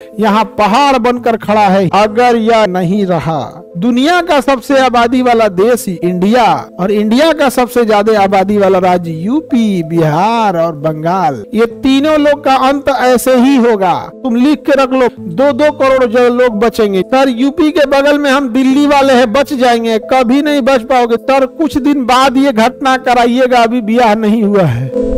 यहाँ पहाड़ बनकर खड़ा है अगर यह नहीं रहा। दुनिया का सबसे आबादी वाला देश इंडिया और इंडिया का सबसे ज्यादा आबादी वाला राज्य यूपी, बिहार और बंगाल, ये तीनों लोग का अंत ऐसे ही होगा। तुम लिख के रख लो, 2-2 करोड़ जो लोग बचेंगे। सर यूपी के बगल में हम दिल्ली वाले हैं, बच जाएंगे, कभी नहीं बच पाओगे। सर कुछ दिन बाद ये घटना कराइएगा, अभी ब्याह नहीं हुआ है।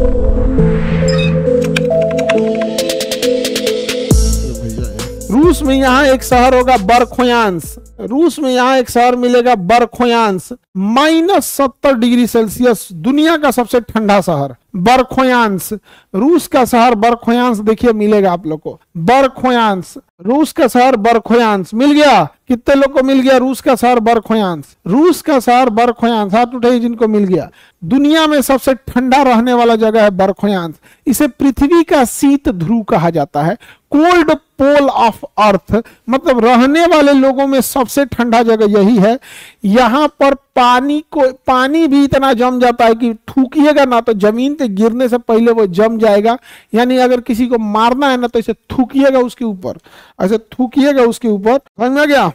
रूस में यहाँ एक शहर होगा बरखोयांस, रूस में यहाँ एक शहर मिलेगा बरखोयांस, -70 डिग्री सेल्सियस, दुनिया का सबसे ठंडा शहर बरखोयांस। रूस का शहर बरखोयांस देखिए मिलेगा आप लोग को, बरखोयांस, रूस का शहर बरखोयांस मिल गया। कितने लोग को मिल गया रूस का शहर बरखोयांस? रूस का शहर बरखोयांस, हाथ उठाइए जिनको मिल गया। दुनिया में सबसे ठंडा रहने वाला जगह है बरखोयांस। इसे पृथ्वी का शीत ध्रुव कहा जाता है, कोल्ड पोल ऑफ अर्थ, मतलब रहने वाले लोगों में सबसे ठंडा जगह यही है। यहाँ पर पानी भी इतना जम जाता है कि थूकिएगा ना तो जमीन पे गिरने से पहले वो जम जाएगा। यानी अगर किसी को मारना है ना तो इसे थूकिएगा उसके ऊपर, ऐसे थूकिएगा उसके ऊपर, समझ में आ गया?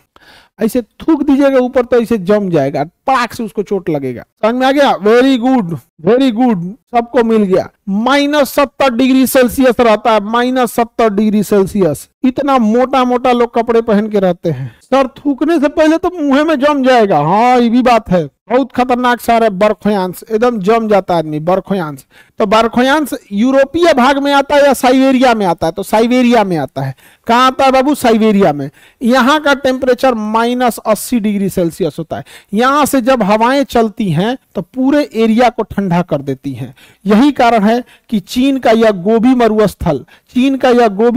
ऐसे थूक दीजिएगा ऊपर तो इसे जम जाएगा, पड़ाक से उसको चोट लगेगा। समझ में आ गया? वेरी गुड, वेरी गुड, सबको मिल गया। -70 डिग्री सेल्सियस रहता है, -70 डिग्री सेल्सियस। इतना मोटा मोटा लोग कपड़े पहन के रहते हैं। सर थूकने से पहले तो मुंह में जम जाएगा। हाँ ये भी बात है, बहुत खतरनाक शहर है बरखोयांस, एकदम जम जाता है आदमी बरखोयांस। तो बरखोयांस यूरोपीय भाग में आता है या साइबेरिया में आता है? तो साइबेरिया में आता है। कहाँ आता है बाबू? साइबेरिया में। यहाँ का टेम्परेचर -80 डिग्री सेल्सियस होता है। यहाँ से जब हवाएं चलती हैं तो पूरे एरिया को ठंडा कर देती हैं। यही कारण है कि चीन का यह गोबी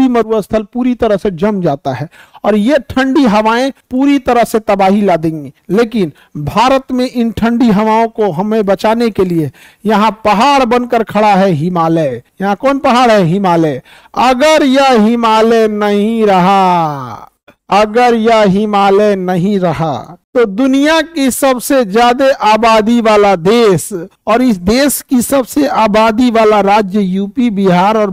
मरुस्थल पूरी तरह से जम जाता है और ये ठंडी हवाएं पूरी तरह से तबाही ला देंगी। लेकिन भारत में इन ठंडी हवाओं को हमें बचाने के लिए यहाँ पहाड़ बनकर खड़ा है हिमालय। यहाँ कौन पहाड़ है? हिमालय। अगर यह हिमालय नहीं रहा तो दुनिया की सबसे ज्यादा आबादी वाला देश और इस देश की सबसे आबादी वाला राज्य यूपी, बिहार और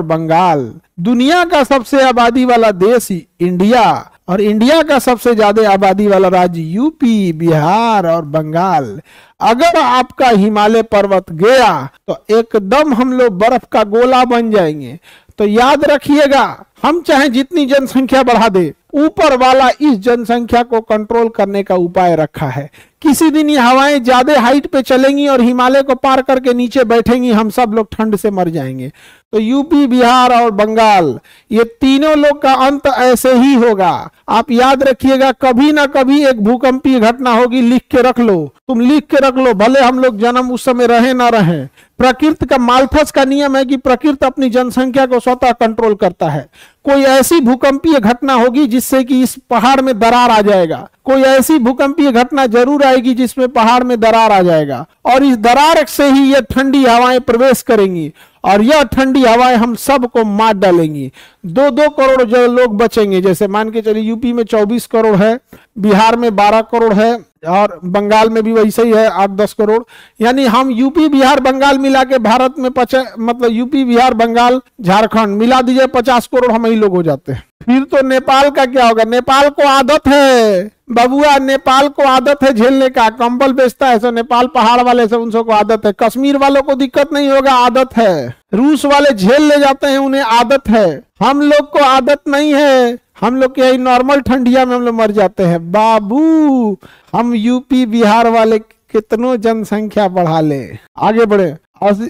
बंगाल, दुनिया का सबसे आबादी वाला देश इंडिया और इंडिया का सबसे ज्यादा आबादी वाला राज्य यूपी, बिहार और बंगाल। अगर आपका हिमालय पर्वत गया तो एकदम हम लोग बर्फ का गोला बन जाएंगे। तो याद रखिएगा, हम चाहे जितनी जनसंख्या बढ़ा दे, ऊपर वाला इस जनसंख्या को कंट्रोल करने का उपाय रखा है। किसी दिन ये हवाएं ज्यादा हाइट पे चलेंगी और हिमालय को पार करके नीचे बैठेंगी, हम सब लोग ठंड से मर जाएंगे। तो यूपी, बिहार और बंगाल, ये तीनों लोग का अंत ऐसे ही होगा। आप याद रखिएगा, कभी ना कभी एक भूकंपीय घटना होगी। लिख के रख लो, तुम लिख के रख लो, भले हम लोग जन्म उस समय रहे ना रहे। प्रकृति का माल्थस का नियम है कि प्रकृति अपनी जनसंख्या को स्वतः कंट्रोल करता है। कोई ऐसी भूकंपीय घटना होगी जिससे कि इस पहाड़ में दरार आ जाएगा, कोई ऐसी भूकंपीय घटना जरूर आएगी जिसमें पहाड़ में दरार आ जाएगा और इस दरार से ही ये ठंडी हवाएं प्रवेश करेंगी और यह ठंडी हवाएं हम सबको मार डालेंगी। 2-2 करोड़ जो लोग बचेंगे, जैसे मान के चलिए यूपी में 24 करोड़ है, बिहार में 12 करोड़ है और बंगाल में भी वैसे ही है 8-10 करोड़। यानी हम यूपी, बिहार, बंगाल मिला के भारत में मतलब यूपी, बिहार, बंगाल, झारखंड मिला दीजिए 50 करोड़ हम ही लोग हो जाते हैं। फिर तो नेपाल का क्या होगा? नेपाल को आदत है बबुआ, नेपाल को आदत है झेलने का, कंबल बेचता है, सो नेपाल पहाड़ वाले से उन सबको आदत है। कश्मीर वालों को दिक्कत नहीं होगा, आदत है। रूस वाले झेल ले जाते हैं, उन्हें आदत है। हम लोग को आदत नहीं है, हम लोग के नॉर्मल ठंडिया में हम लोग मर जाते हैं बाबू। हम यूपी, बिहार वाले कितनों जनसंख्या बढ़ा ले। आगे बढ़े।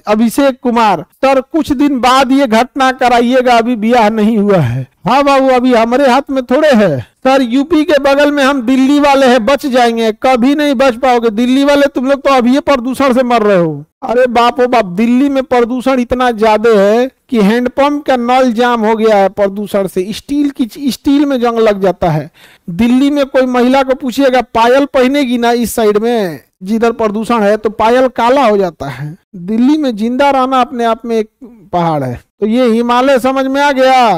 अभिषेक कुमार, सर कुछ दिन बाद ये घटना कराइएगा, अभी ब्याह नहीं हुआ है। हाँ बाबू, अभी हमारे हाथ में थोड़े है। सर यूपी के बगल में हम दिल्ली वाले हैं, बच जाएंगे, कभी नहीं बच पाओगे। दिल्ली वाले तुम लोग तो अभी प्रदूषण से मर रहे हो। अरे बाप ओ बाप, दिल्ली में प्रदूषण इतना ज्यादा है कि हैंडपंप का नल जाम हो गया है प्रदूषण से। स्टील में जंग लग जाता है। दिल्ली में कोई महिला को पूछिएगा पायल पहनेगी ना इस साइड में जिधर प्रदूषण है, तो पायल काला हो जाता है। दिल्ली में जिंदा रहना अपने आप में एक पहाड़ है। तो ये हिमालय समझ में आ गया।